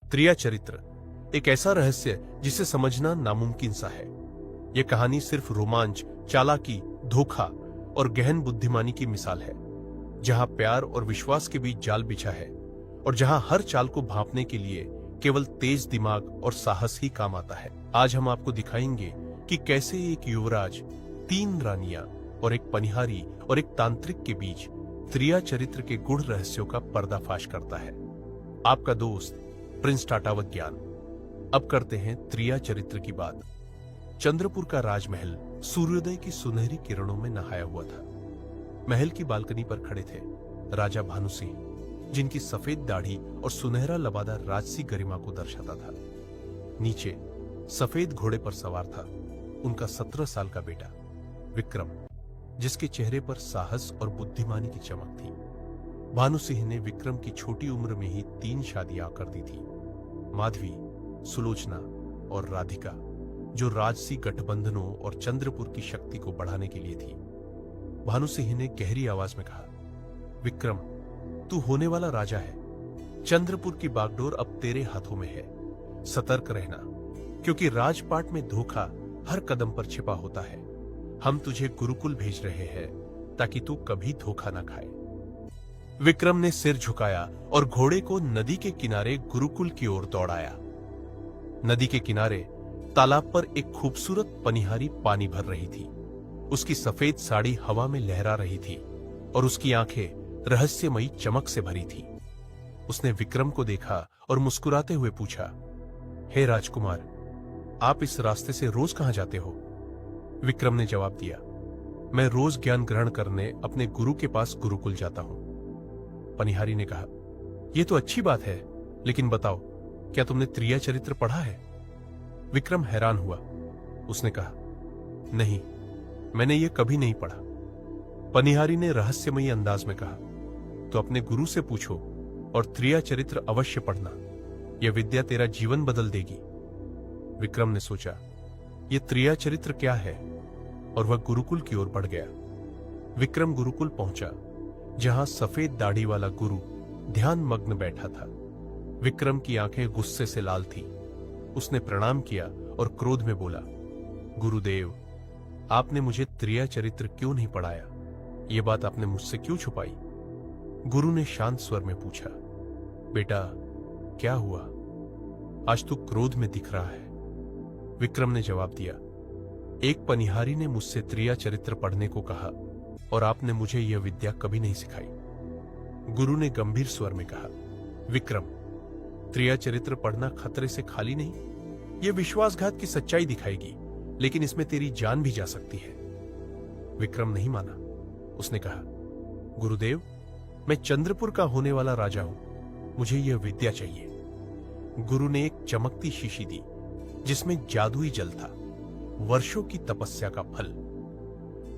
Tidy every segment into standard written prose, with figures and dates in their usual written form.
त्रिया चरित्र एक ऐसा रहस्य जिसे समझना नामुमकिन सा है। यह कहानी सिर्फ रोमांच, चालाकी, धोखा और गहन बुद्धिमानी की मिसाल है, जहां प्यार और विश्वास के बीच जाल बिछा है और जहां हर चाल को भांपने के लिए केवल तेज दिमाग और साहस ही काम आता है। आज हम आपको दिखाएंगे कि कैसे एक युवराज, 3 रानियां और एक पनिहारी और एक तांत्रिक के बीच त्रिया चरित्र के गूढ़ रहस्यों का पर्दाफाश करता है। आपका दोस्त प्रिंस टाटावत ज्ञान। अब करते हैं त्रिया चरित्र की बात। चंद्रपुर का राजमहल सूर्योदय की सुनहरी किरणों में नहाया हुआ था। महल की बालकनी पर खड़े थे राजा भानु सिंह, जिनकी सफेद दाढ़ी और सुनहरा लबादा राजसी गरिमा को दर्शाता था। नीचे सफेद घोड़े पर सवार था उनका 17 साल का बेटा विक्रम, जिसके चेहरे पर साहस और बुद्धिमानी की चमक थी। भानु सिंह ने विक्रम की छोटी उम्र में ही 3 शादियां कर दी थी, माधवी, सुलोचना और राधिका, जो राजसी गठबंधनों और चंद्रपुर की शक्ति को बढ़ाने के लिए थी। भानु सिंह ने गहरी आवाज में कहा, विक्रम, तू होने वाला राजा है। चंद्रपुर की बागडोर अब तेरे हाथों में है। सतर्क रहना, क्योंकि राजपाट में धोखा हर कदम पर छिपा होता है। हम तुझे गुरुकुल भेज रहे हैं ताकि तू कभी धोखा ना खाए। विक्रम ने सिर झुकाया और घोड़े को नदी के किनारे गुरुकुल की ओर दौड़ाया। नदी के किनारे तालाब पर एक खूबसूरत पनिहारी पानी भर रही थी। उसकी सफेद साड़ी हवा में लहरा रही थी और उसकी आंखें रहस्यमयी चमक से भरी थी। उसने विक्रम को देखा और मुस्कुराते हुए पूछा, हे राजकुमार, आप इस रास्ते से रोज कहां जाते हो? विक्रम ने जवाब दिया, मैं रोज ज्ञान ग्रहण करने अपने गुरु के पास गुरुकुल जाता हूं। पनिहारी ने कहा, यह तो अच्छी बात है, लेकिन बताओ, क्या तुमने त्रिया चरित्र पढ़ा है? विक्रम हैरान हुआ। उसने कहा, नहीं, मैंने यह कभी नहीं पढ़ा। पनिहारी ने रहस्यमयी अंदाज में कहा, तो अपने गुरु से पूछो और त्रिया चरित्र अवश्य पढ़ना। यह विद्या तेरा जीवन बदल देगी। विक्रम ने सोचा, यह त्रिया चरित्र क्या है, और वह गुरुकुल की ओर बढ़ गया। विक्रम गुरुकुल पहुंचा, जहां सफेद दाढ़ी वाला गुरु ध्यान मग्न बैठा था। विक्रम की आंखें गुस्से से लाल थीं। उसने प्रणाम किया और क्रोध में बोला, गुरुदेव, आपने मुझे त्रिया चरित्र क्यों नहीं पढ़ाया? यह बात आपने मुझसे क्यों छुपाई? गुरु ने शांत स्वर में पूछा, बेटा, क्या हुआ? आज तू क्रोध में दिख रहा है। विक्रम ने जवाब दिया, एक पनिहारी ने मुझसे त्रिया चरित्र पढ़ने को कहा और आपने मुझे यह विद्या कभी नहीं सिखाई। गुरु ने गंभीर स्वर में कहा, विक्रम, त्रिया चरित्र पढ़ना खतरे से खाली नहीं। यह विश्वासघात की सच्चाई दिखाएगी, लेकिन इसमें तेरी जान भी जा सकती है। विक्रम नहीं माना। उसने कहा, गुरुदेव, मैं चंद्रपुर का होने वाला राजा हूं, मुझे यह विद्या चाहिए। गुरु ने एक चमकती शीशी दी जिसमें जादुई जल था, वर्षों की तपस्या का फल।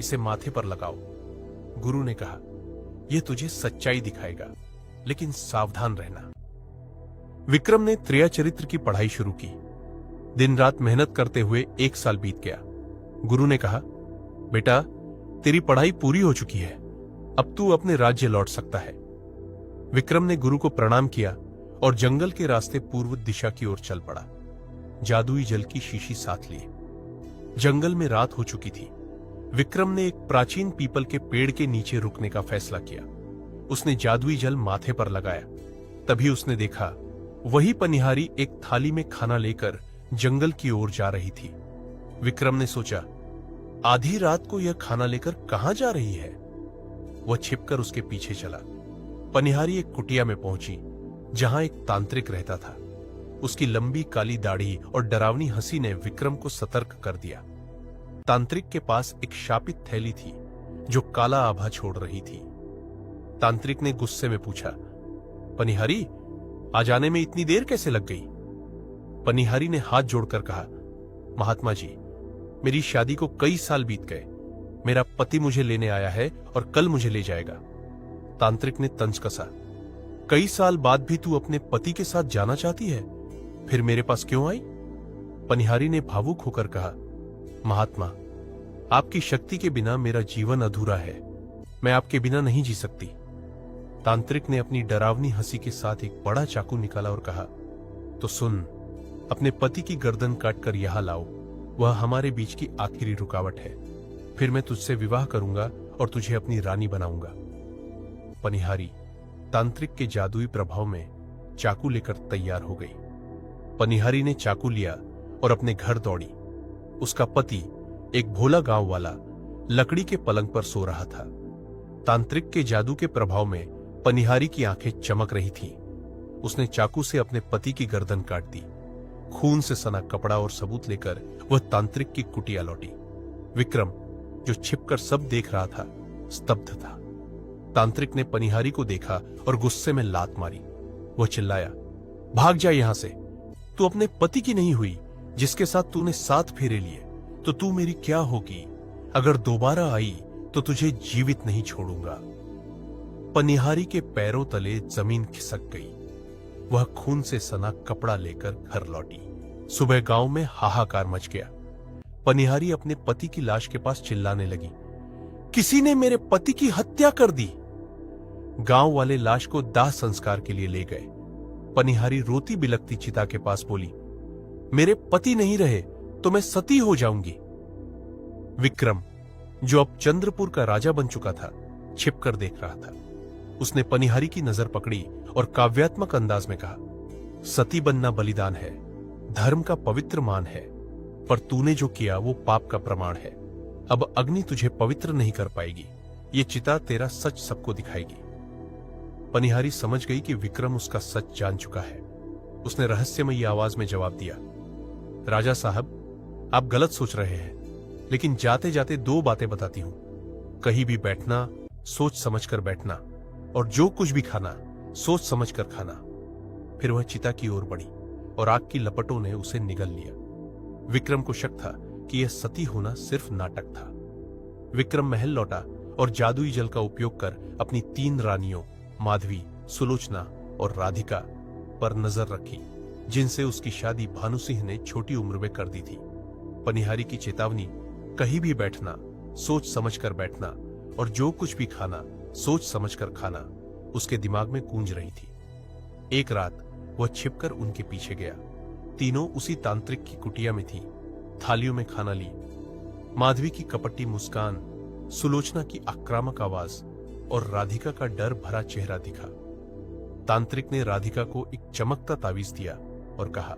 इसे माथे पर लगाओ। गुरु ने कहा, यह तुझे सच्चाई दिखाएगा, लेकिन सावधान रहना। विक्रम ने त्रिया चरित्र की पढ़ाई शुरू की। दिन रात मेहनत करते हुए 1 साल बीत गया। गुरु ने कहा, बेटा, तेरी पढ़ाई पूरी हो चुकी है, अब तू अपने राज्य लौट सकता है। विक्रम ने गुरु को प्रणाम किया और जंगल के रास्ते पूर्व दिशा की ओर चल पड़ा, जादुई जल की शीशी साथ लिए। जंगल में रात हो चुकी थी। विक्रम ने एक प्राचीन पीपल के पेड़ के नीचे रुकने का फैसला किया। उसने जादुई जल माथे पर लगाया। तभी उसने देखा, वही पनिहारी एक थाली में खाना लेकर जंगल की ओर जा रही थी। विक्रम ने सोचा, आधी रात को यह खाना लेकर कहां जा रही है? वह छिपकर उसके पीछे चला। पनिहारी एक कुटिया में पहुंची, जहां एक तांत्रिक रहता था। उसकी लंबी काली दाढ़ी और डरावनी हंसी ने विक्रम को सतर्क कर दिया। तांत्रिक के पास एक शापित थैली थी जो काला आभा छोड़ रही थी। तांत्रिक ने गुस्से में पूछा, पनिहारी, आ जाने में इतनी देर कैसे लग गई? पनिहारी ने हाथ जोड़कर कहा, महात्मा जी, मेरी शादी को कई साल बीत गए। मेरा पति मुझे लेने आया है और कल मुझे ले जाएगा। तांत्रिक ने तंज कसा, कई साल बाद भी तू अपने पति के साथ जाना चाहती है, फिर मेरे पास क्यों आई? पनिहारी ने भावुक होकर कहा, महात्मा, आपकी शक्ति के बिना मेरा जीवन अधूरा है। मैं आपके बिना नहीं जी सकती। तांत्रिक ने अपनी डरावनी हंसी के साथ एक बड़ा चाकू निकाला और कहा, तो सुन, अपने पति की गर्दन काटकर यहां लाओ, वह हमारे बीच की आखिरी रुकावट है। फिर मैं तुझसे विवाह करूंगा और तुझे अपनी रानी बनाऊंगा। पनिहारी तांत्रिक के जादुई प्रभाव में चाकू लेकर तैयार हो गई। पनिहारी ने चाकू लिया और अपने घर दौड़ी। उसका पति, एक भोला गांव वाला, लकड़ी के पलंग पर सो रहा था। तांत्रिक के जादू के प्रभाव में पनिहारी की आंखें चमक रही थीं। उसने चाकू से अपने पति की गर्दन काट दी। खून से सना कपड़ा और सबूत लेकर वह तांत्रिक की कुटिया लौटी। विक्रम, जो छिपकर सब देख रहा था, स्तब्ध था। तांत्रिक ने पनिहारी को देखा और गुस्से में लात मारी। वह चिल्लाया, भाग जा यहां से। तू अपने पति की नहीं हुई, जिसके साथ तूने 7 फेरे लिए, तो तू मेरी क्या होगी? अगर दोबारा आई तो तुझे जीवित नहीं छोड़ूंगा। पनिहारी के पैरों तले जमीन खिसक गई। वह खून से सना कपड़ा लेकर घर लौटी। सुबह गांव में हाहाकार मच गया। पनिहारी अपने पति की लाश के पास चिल्लाने लगी, किसी ने मेरे पति की हत्या कर दी। गांव वाले लाश को दाह संस्कार के लिए ले गए। पनिहारी रोती बिलखती चिता के पास बोली, मेरे पति नहीं रहे तो मैं सती हो जाऊंगी। विक्रम, जो अब चंद्रपुर का राजा बन चुका था, छिपकर देख रहा था। उसने पनिहारी की नजर पकड़ी और काव्यात्मक अंदाज में कहा, सती बनना बलिदान है, धर्म का पवित्र मान है, पर तूने जो किया वो पाप का प्रमाण है। अब अग्नि तुझे पवित्र नहीं कर पाएगी। ये चिता तेरा सच सबको दिखाएगी। पनिहारी समझ गई कि विक्रम उसका सच जान चुका है। उसने रहस्यमयी आवाज में जवाब दिया, राजा साहब, आप गलत सोच रहे हैं, लेकिन जाते जाते 2 बातें बताती हूं। कहीं भी बैठना, सोच समझकर बैठना, और जो कुछ भी खाना, सोच समझकर खाना। फिर वह चिता की ओर बढ़ी और आग की लपटों ने उसे निगल लिया। विक्रम को शक था कि यह सती होना सिर्फ नाटक था। विक्रम महल लौटा और जादुई जल का उपयोग कर अपनी 3 रानियों माधवी, सुलोचना और राधिका पर नजर रखी, जिनसे उसकी शादी भानु सिंह ने छोटी उम्र में कर दी थी। पनिहारी की चेतावनी, कहीं भी बैठना, सोच समझकर बैठना, और जो कुछ भी खाना, सोच समझकर खाना, उसके दिमाग में गूंज रही थी। एक रात वह छिपकर उनके पीछे गया। तीनों उसी तांत्रिक की कुटिया में थी। थालियों में खाना ली। माधवी की कपटी मुस्कान, सुलोचना की आक्रामक आवाज और राधिका का डर भरा चेहरा दिखा। तांत्रिक ने राधिका को एक चमकता तावीज दिया और कहा,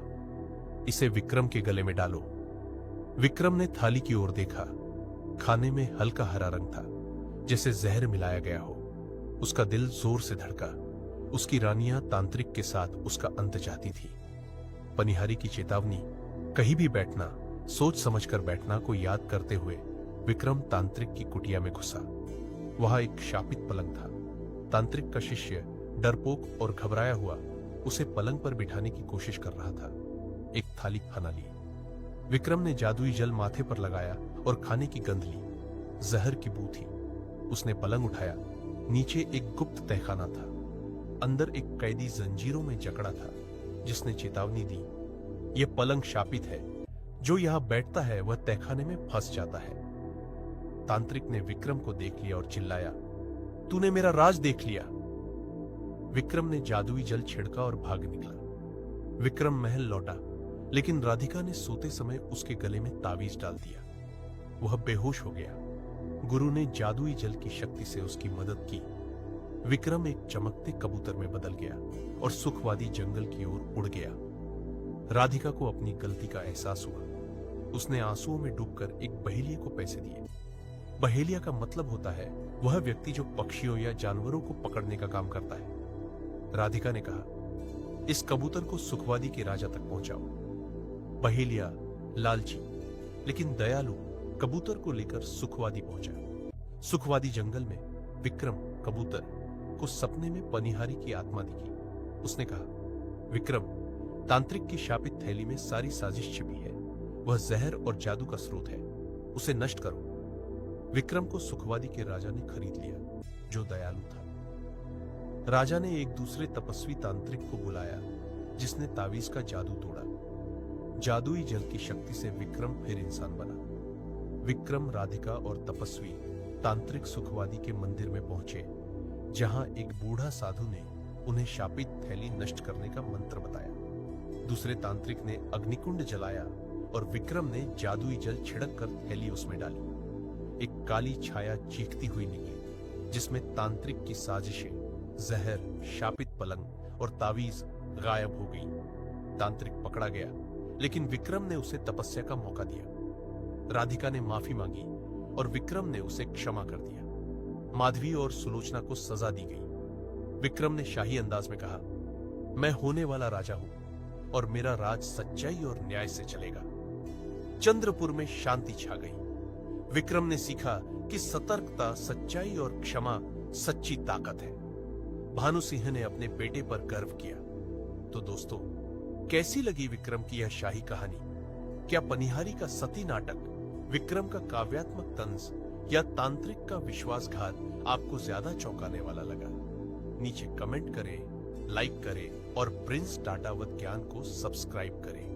इसे विक्रम के गले में डालो। विक्रम ने थाली की ओर देखा। खाने में हल्का हरा रंग था, जैसे जहर मिलाया गया हो। उसका दिल जोर से धड़का। उसकी रानियां तांत्रिक के साथ उसका अंत चाहती थी। पनिहारी की चेतावनी, कहीं भी बैठना, सोच समझकर बैठना को याद करते हुए विक्रम तांत्रिक की कुटिया में घुसा। वहां एक शापित पलंग था। तांत्रिक का शिष्य, डरपोक और घबराया हुआ, उसे पलंग पर बिठाने की कोशिश कर रहा था। एक थाली खाना ली। विक्रम ने जादुई जल माथे पर लगाया और खाने की गंध ली। जहर की बू थी। उसने पलंग उठाया। नीचे एक गुप्त तहखाना था। अंदर एक कैदी जंजीरों में जकड़ा था, जिसने चेतावनी दी, यह पलंग शापित है, जो यहां बैठता है वह तहखाने में फंस जाता है। तांत्रिक ने विक्रम को देख लिया और चिल्लाया, तूने मेरा राज देख लिया। विक्रम ने जादुई जल छिड़का और भाग निकला। विक्रम महल लौटा, लेकिन राधिका ने सोते समय उसके गले में तावीज डाल दिया। वह बेहोश हो गया। गुरु ने जादुई जल की शक्ति से उसकी मदद की। विक्रम एक चमकते कबूतर में बदल गया और सुखवादी जंगल की ओर उड़ गया। राधिका को अपनी गलती का एहसास हुआ। उसने आंसुओं में डूबकर एक बहेलिये को पैसे दिए। बहेलिया का मतलब होता है वह व्यक्ति जो पक्षियों या जानवरों को पकड़ने का काम करता है। राधिका ने कहा, इस कबूतर को सुखवादी के राजा तक पहुंचाओ। बहेलिया लालची लेकिन दयालु कबूतर को लेकर सुखवादी पहुंचा। सुखवादी जंगल में विक्रम कबूतर को सपने में पनिहारी की आत्मा दिखी। उसने कहा, विक्रम, तांत्रिक की शापित थैली में सारी साजिश छिपी है। वह जहर और जादू का स्रोत है, उसे नष्ट करो। विक्रम को सुखवादी के राजा ने खरीद लिया, जो दयालु था। राजा ने एक दूसरे तपस्वी तांत्रिक को बुलाया, जिसने तावीज का जादू तोड़ा। जादुई जल की शक्ति से विक्रम फिर इंसान बना। विक्रम, राधिका और तपस्वी तांत्रिक सुखवादी के मंदिर में पहुंचे, जहां एक बूढ़ा साधु ने उन्हें शापित थैली नष्ट करने का मंत्र बताया। दूसरे तांत्रिक ने अग्निकुंड जलाया और विक्रम ने जादुई जल छिड़क कर थैली उसमें डाली। एक काली छाया चीखती हुई निकली, जिसमें तांत्रिक की साजिशें, जहर, शापित पलंग और तावीज गायब हो गई। तांत्रिक पकड़ा गया, लेकिन विक्रम ने उसे तपस्या का मौका दिया। राधिका ने माफी मांगी और विक्रम ने उसे क्षमा कर दिया। माधवी और सुलोचना को सजा दी गई। विक्रम ने शाही अंदाज में कहा, मैं होने वाला राजा हूं और मेरा राज सच्चाई और न्याय से चलेगा। चंद्रपुर में शांति छा गई। विक्रम ने सीखा कि सतर्कता, सच्चाई और क्षमा सच्ची ताकत है। भानु सिंह ने अपने बेटे पर गर्व किया। तो दोस्तों, कैसी लगी विक्रम की यह शाही कहानी? क्या पनिहारी का सती नाटक, विक्रम का काव्यात्मक तंज या तांत्रिक का विश्वासघात आपको ज्यादा चौंकाने वाला लगा? नीचे कमेंट करें, लाइक करें और प्रिंस टाटावत ज्ञान को सब्सक्राइब करें।